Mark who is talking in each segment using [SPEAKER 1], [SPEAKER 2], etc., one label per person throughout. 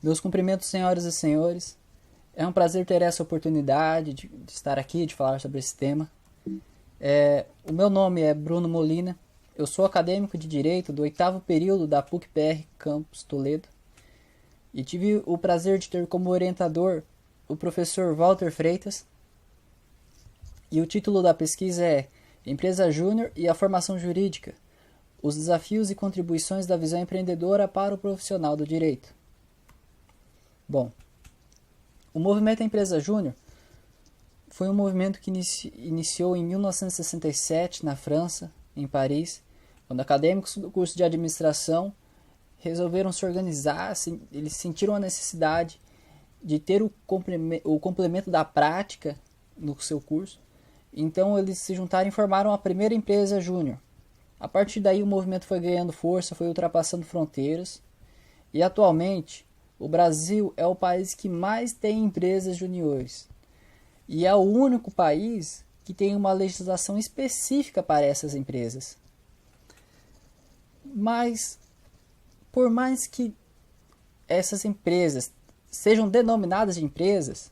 [SPEAKER 1] Meus cumprimentos, senhoras e senhores. É um prazer ter essa oportunidade de estar aqui, de falar sobre esse tema. O meu nome é Bruno Molina. Eu sou acadêmico de Direito do 8º período da PUC-PR Campus Toledo. E tive o prazer de ter como orientador o professor Walter Freitas. E o título da pesquisa é Empresa Júnior e a Formação Jurídica. Os desafios e contribuições da visão empreendedora para o profissional do direito. Bom, o movimento Empresa Júnior foi um movimento que iniciou em 1967 na França, em Paris, quando acadêmicos do curso de administração resolveram se organizar, eles sentiram a necessidade de ter o complemento da prática no seu curso. Então eles se juntaram e formaram a primeira empresa júnior. A partir daí o movimento foi ganhando força, foi ultrapassando fronteiras e atualmente o Brasil é o país que mais tem empresas juniores e é o único país que tem uma legislação específica para essas empresas. Mas, por mais que essas empresas sejam denominadas de empresas,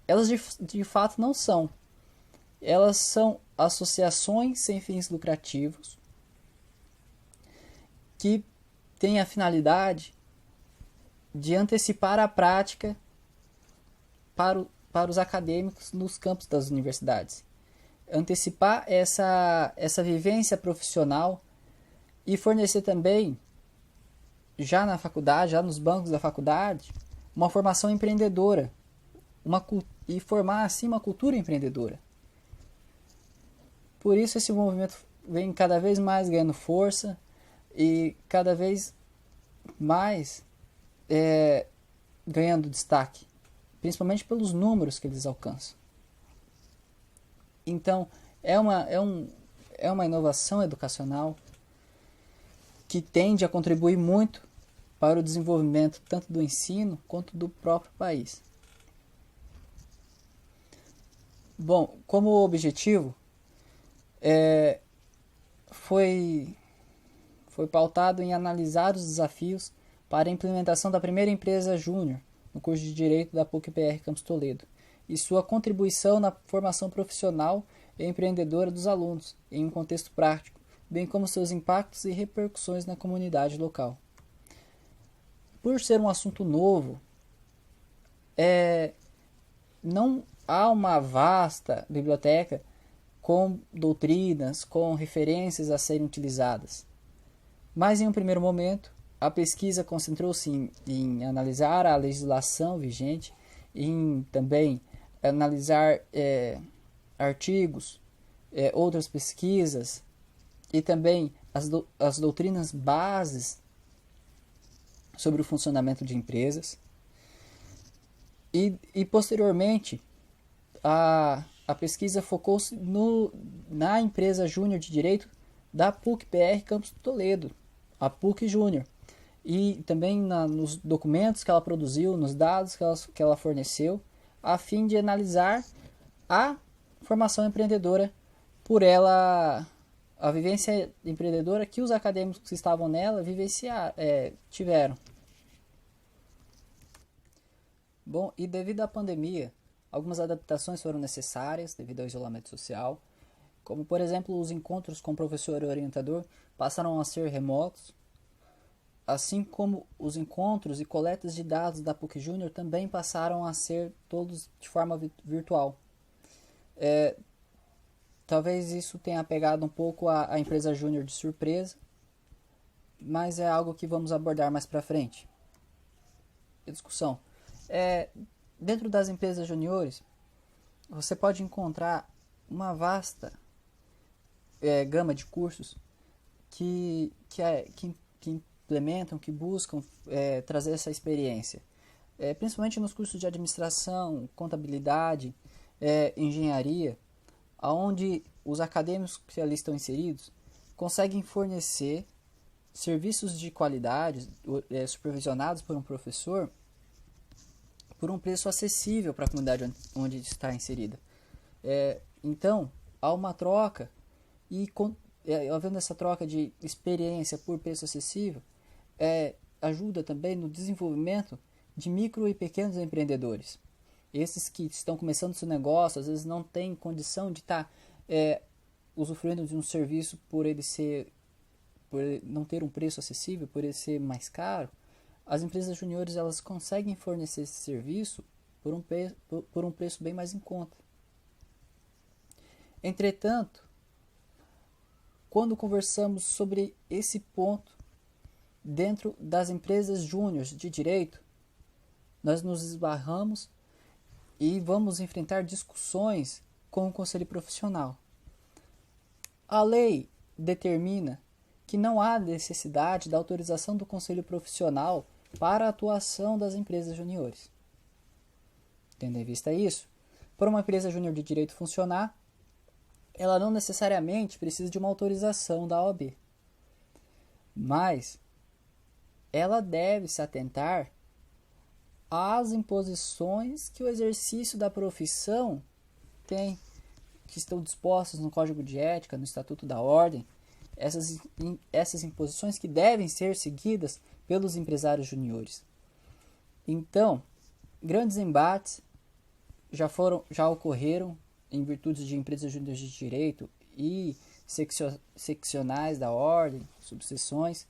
[SPEAKER 1] elas de fato não são. Elas são associações sem fins lucrativos que têm a finalidade de antecipar a prática para os acadêmicos nos campos das universidades. Antecipar essa vivência profissional e fornecer também, já na faculdade, já nos bancos da faculdade, uma formação empreendedora e formar assim uma cultura empreendedora. Por isso esse movimento vem cada vez mais ganhando força e cada vez mais ganhando destaque, principalmente pelos números que eles alcançam. Então, é uma inovação educacional que tende a contribuir muito para o desenvolvimento tanto do ensino quanto do próprio país. Bom, como objetivo, foi pautado em analisar os desafios para a implementação da primeira empresa júnior no curso de Direito da PUC-PR Campus Toledo e sua contribuição na formação profissional e empreendedora dos alunos em um contexto prático, bem como seus impactos e repercussões na comunidade local. Por ser um assunto novo, não há uma vasta biblioteca com doutrinas, com referências a serem utilizadas. Mas em um primeiro momento, a pesquisa concentrou-se em analisar a legislação vigente, em também analisar artigos, outras pesquisas e também as doutrinas bases sobre o funcionamento de empresas. E posteriormente, a pesquisa focou-se na empresa júnior de direito da PUC-PR Campus Toledo, a PUC Júnior, e também nos documentos que ela produziu, nos dados que ela forneceu, a fim de analisar a formação empreendedora por ela, a vivência empreendedora que os acadêmicos que estavam nela tiveram. Bom, e devido à pandemia, algumas adaptações foram necessárias devido ao isolamento social, como por exemplo os encontros com o professor e orientador passaram a ser remotos, assim como os encontros e coletas de dados da PUC Júnior também passaram a ser todos de forma virtual. Talvez isso tenha pegado um pouco a empresa Júnior de surpresa, mas é algo que vamos abordar mais para frente. Discussão. Dentro das empresas juniores, você pode encontrar uma vasta gama de cursos que implementam, que buscam trazer essa experiência. Principalmente nos cursos de administração, contabilidade, engenharia, onde os acadêmicos que ali estão inseridos conseguem fornecer serviços de qualidade supervisionados por um professor por um preço acessível para a comunidade onde está inserida. Então, há uma troca e havendo essa troca de experiência por preço acessível, ajuda também no desenvolvimento de micro e pequenos empreendedores. Esses que estão começando seu negócio, às vezes não têm condição de estar usufruindo de um serviço por não ter um preço acessível, por ele ser mais caro. As empresas juniores elas conseguem fornecer esse serviço por um preço bem mais em conta. Entretanto, quando conversamos sobre esse ponto dentro das empresas júniores de direito, nós nos esbarramos e vamos enfrentar discussões com o conselho profissional. A lei determina que não há necessidade da autorização do conselho profissional para a atuação das empresas juniores. Tendo em vista isso, para uma empresa júnior de direito funcionar, ela não necessariamente precisa de uma autorização da OAB, mas ela deve se atentar às imposições que o exercício da profissão tem, que estão dispostas no Código de Ética, no Estatuto da Ordem, essas imposições que devem ser seguidas pelos empresários juniores. Então, grandes embates já ocorreram em virtude de empresas júniores de direito e seccionais da ordem, subseções,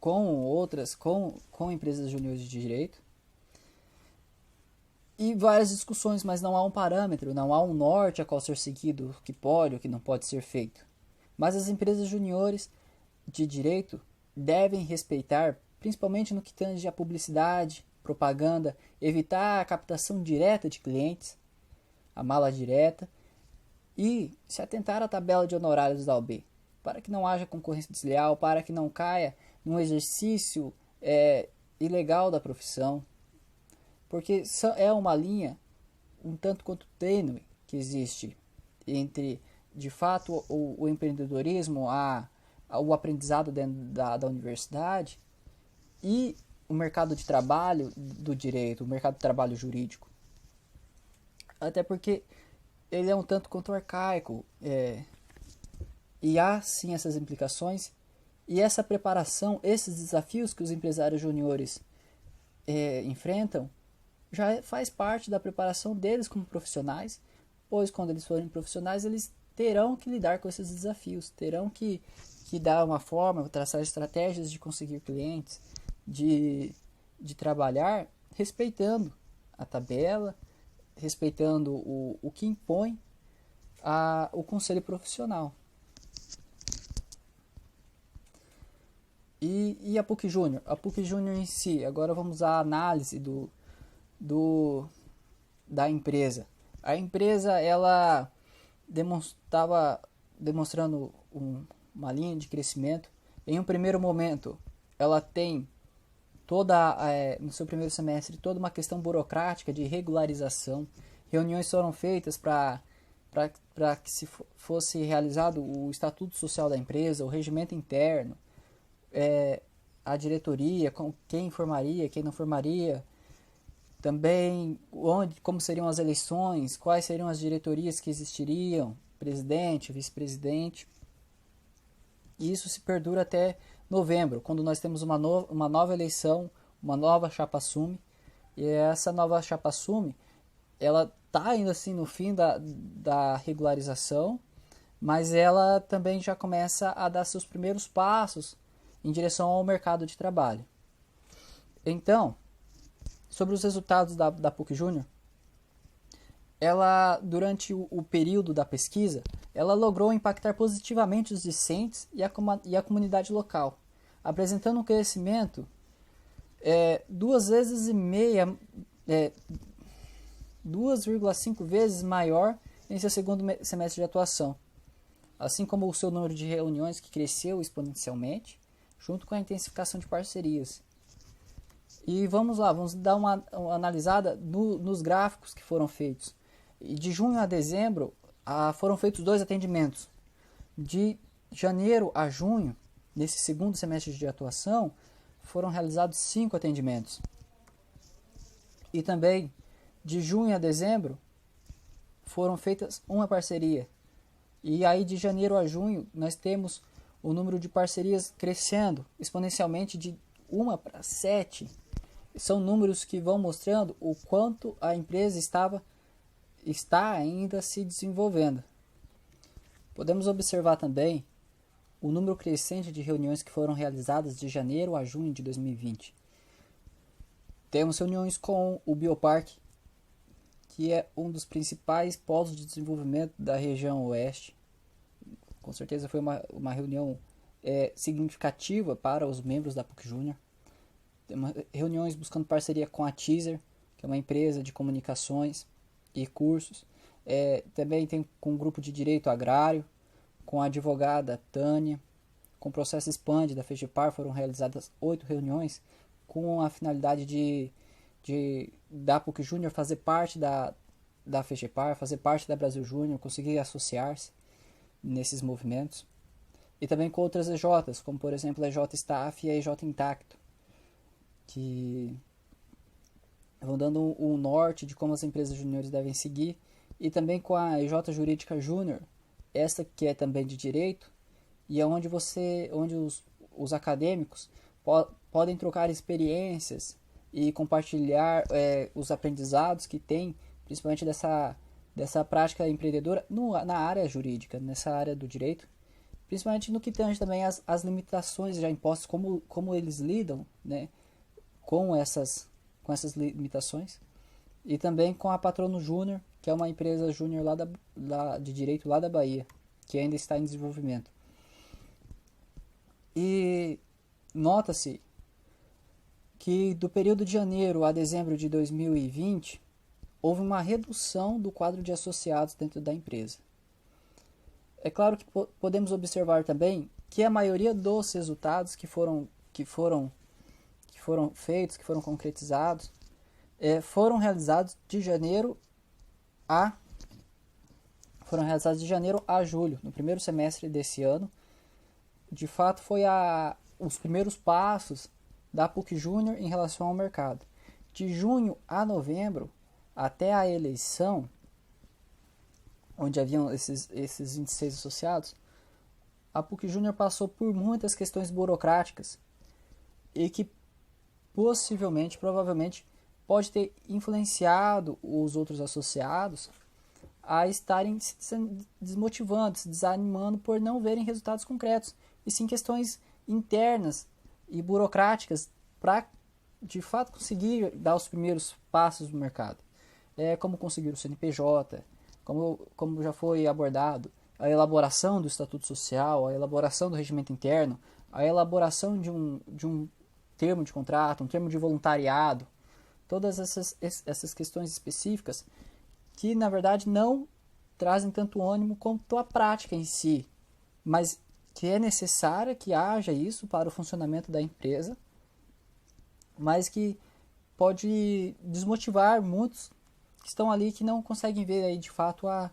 [SPEAKER 1] com empresas júniores de direito, e várias discussões, mas não há um parâmetro, não há um norte a qual ser seguido, o que pode ou o que não pode ser feito. Mas as empresas juniores de direito devem respeitar, principalmente no que tange a publicidade, propaganda, evitar a captação direta de clientes, a mala direta, e se atentar à tabela de honorários da OAB, para que não haja concorrência desleal, para que não caia num exercício ilegal da profissão, porque é uma linha um tanto quanto tênue que existe entre, de fato, o empreendedorismo, o aprendizado dentro da universidade e o mercado de trabalho do direito, o mercado de trabalho jurídico. Até porque ele é um tanto quanto arcaico, e há sim essas implicações, e essa preparação, esses desafios que os empresários juniores enfrentam, já faz parte da preparação deles como profissionais, pois quando eles forem profissionais, eles terão que lidar com esses desafios, terão que dar uma forma, traçar estratégias de conseguir clientes, de trabalhar respeitando a tabela, respeitando o que impõe o conselho profissional. E a PUC Júnior? A PUC Júnior em si, agora vamos à análise da empresa. A empresa ela estava demonstrando uma linha de crescimento. Em um primeiro momento, ela tem no seu primeiro semestre toda uma questão burocrática de regularização. Reuniões foram feitas para que se fosse realizado o estatuto social da empresa, o regimento interno, a diretoria, quem formaria, quem não formaria, também como seriam as eleições, quais seriam as diretorias que existiriam, presidente, vice-presidente. E isso se perdura até novembro, quando nós temos uma nova eleição, uma nova chapa assume, e essa nova chapa assume, ela está ainda assim no fim da regularização, mas ela também já começa a dar seus primeiros passos em direção ao mercado de trabalho. Então, sobre os resultados da PUC Júnior, ela, durante o período da pesquisa, ela logrou impactar positivamente os discentes e a comunidade local, apresentando um crescimento 2,5 vezes maior em seu segundo semestre de atuação, assim como o seu número de reuniões que cresceu exponencialmente, junto com a intensificação de parcerias. E vamos dar uma analisada nos gráficos que foram feitos. E de junho a dezembro foram feitos 2 atendimentos. De janeiro a junho, nesse segundo semestre de atuação, foram realizados 5 atendimentos. E também, de junho a dezembro, foram feitas uma parceria. E aí, de janeiro a junho, nós temos o número de parcerias crescendo exponencialmente de 1 para 7 são números que vão mostrando o quanto a empresa está ainda se desenvolvendo. Podemos observar também o número crescente de reuniões que foram realizadas de janeiro a junho de 2020. Temos reuniões com o Bioparque, que é um dos principais polos de desenvolvimento da região oeste. Com certeza foi uma reunião significativa para os membros da PUC Júnior. Reuniões buscando parceria com a Teaser, que é uma empresa de comunicações e cursos. Também tem com o grupo de direito agrário, com a advogada Tânia, com o processo Expande da FEGEPAR. Foram realizadas 8 reuniões com a finalidade da PUC Júnior fazer parte da FEGEPAR, fazer parte da Brasil Júnior, conseguir associar-se nesses movimentos. E também com outras EJs, como por exemplo a EJ Staff e a EJ Intacto, que vão dando um norte de como as empresas júniores devem seguir. E também com a EJ Jurídica Júnior, essa que é também de direito, e é onde os acadêmicos podem trocar experiências e compartilhar os aprendizados que tem, principalmente dessa prática empreendedora na área jurídica, nessa área do direito, principalmente no que tange também as limitações já impostas, como eles lidam, né, com essas limitações, e também com a Patrono Júnior, que é uma empresa júnior de direito lá da Bahia, que ainda está em desenvolvimento. E nota-se que do período de janeiro a dezembro de 2020, houve uma redução do quadro de associados dentro da empresa. É claro que podemos observar também que a maioria dos resultados que foram feitos, que foram concretizados, foram realizados de janeiro a julho, no primeiro semestre desse ano. De fato, foi os primeiros passos da PUC Júnior em relação ao mercado. De junho a novembro, até a eleição, onde haviam esses 26 associados, a PUC Júnior passou por muitas questões burocráticas e que provavelmente, pode ter influenciado os outros associados a estarem se desmotivando, se desanimando por não verem resultados concretos, e sim questões internas e burocráticas para, de fato, conseguir dar os primeiros passos no mercado. Como conseguir o CNPJ, como já foi abordado, a elaboração do Estatuto Social, a elaboração do regimento interno, a elaboração de um termo de contrato, um termo de voluntariado, todas essas questões específicas que, na verdade, não trazem tanto ânimo quanto a prática em si, mas que é necessária que haja isso para o funcionamento da empresa, mas que pode desmotivar muitos que estão ali, que não conseguem ver aí de fato a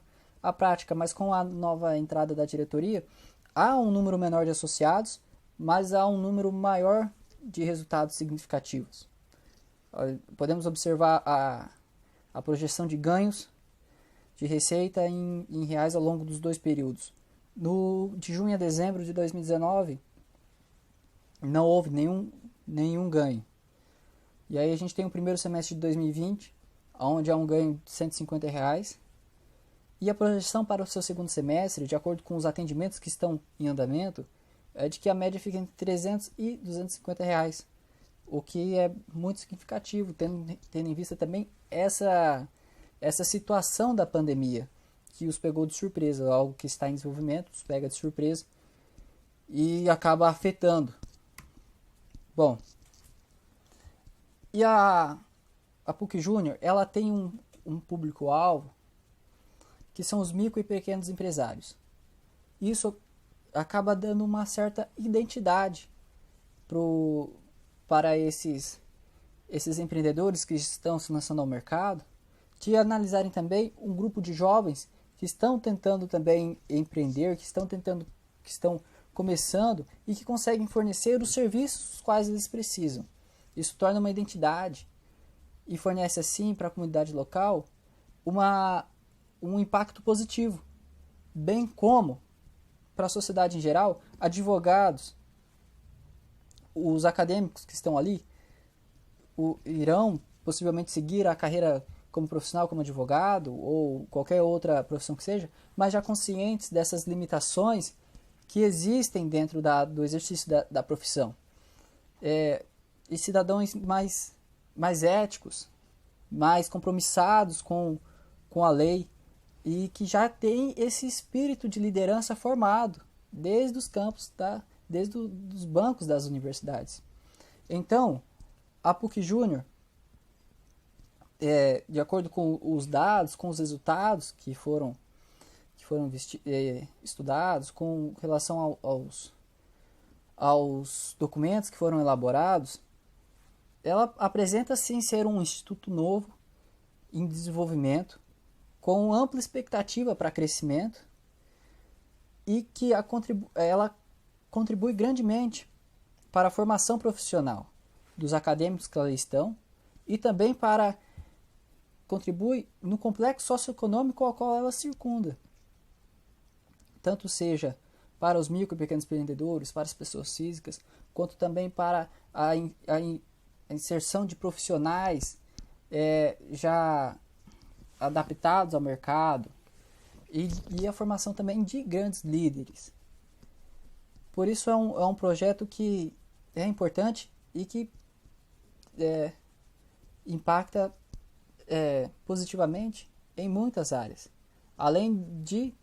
[SPEAKER 1] prática. Mas com a nova entrada da diretoria, há um número menor de associados, mas há um número maior de resultados significativos. Podemos observar a projeção de ganhos de receita em reais ao longo dos 2 períodos. De junho a dezembro de 2019, não houve nenhum ganho. E aí a gente tem o primeiro semestre de 2020, onde há um ganho de R$150. E a projeção para o seu segundo semestre, de acordo com os atendimentos que estão em andamento, é de que a média fica entre R$300 e R$250, o que é muito significativo, tendo em vista também essa situação da pandemia, que os pegou de surpresa, algo que está em desenvolvimento, os pega de surpresa e acaba afetando. Bom, e a PUC Júnior, ela tem um público-alvo que são os micro e pequenos empresários. Isso acaba dando uma certa identidade para esses empreendedores que estão se lançando ao mercado, de analisarem também um grupo de jovens que estão tentando também empreender, que estão começando e que conseguem fornecer os serviços os quais eles precisam. Isso torna uma identidade e fornece assim para a comunidade local um impacto positivo, bem como para a sociedade em geral, advogados, os acadêmicos que estão ali irão possivelmente seguir a carreira como profissional, como advogado ou qualquer outra profissão que seja, mas já conscientes dessas limitações que existem dentro do exercício da profissão. E cidadãos mais éticos, mais compromissados com a lei e que já tem esse espírito de liderança formado desde os campos, desde os bancos das universidades. Então, a PUC Júnior, de acordo com os dados, com os resultados que foram estudados, com relação aos documentos que foram elaborados, ela apresenta sim ser um instituto novo, em desenvolvimento, com ampla expectativa para crescimento e que ela contribui grandemente para a formação profissional dos acadêmicos que ali estão e também contribui no complexo socioeconômico ao qual ela circunda, tanto seja para os micro e pequenos empreendedores, para as pessoas físicas, quanto também para a inserção de profissionais já adaptados ao mercado e a formação também de grandes líderes. Por isso é um projeto que é importante e que impacta positivamente em muitas áreas, além de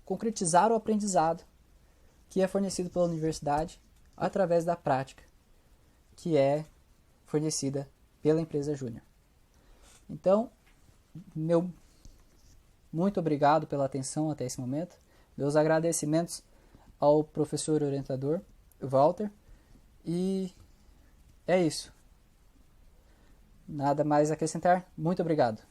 [SPEAKER 1] concretizar o aprendizado que é fornecido pela universidade através da prática, que é fornecida pela empresa Júnior. Então, meu muito obrigado pela atenção até esse momento. Meus agradecimentos ao professor orientador, Walter. E é isso. Nada mais a acrescentar. Muito obrigado.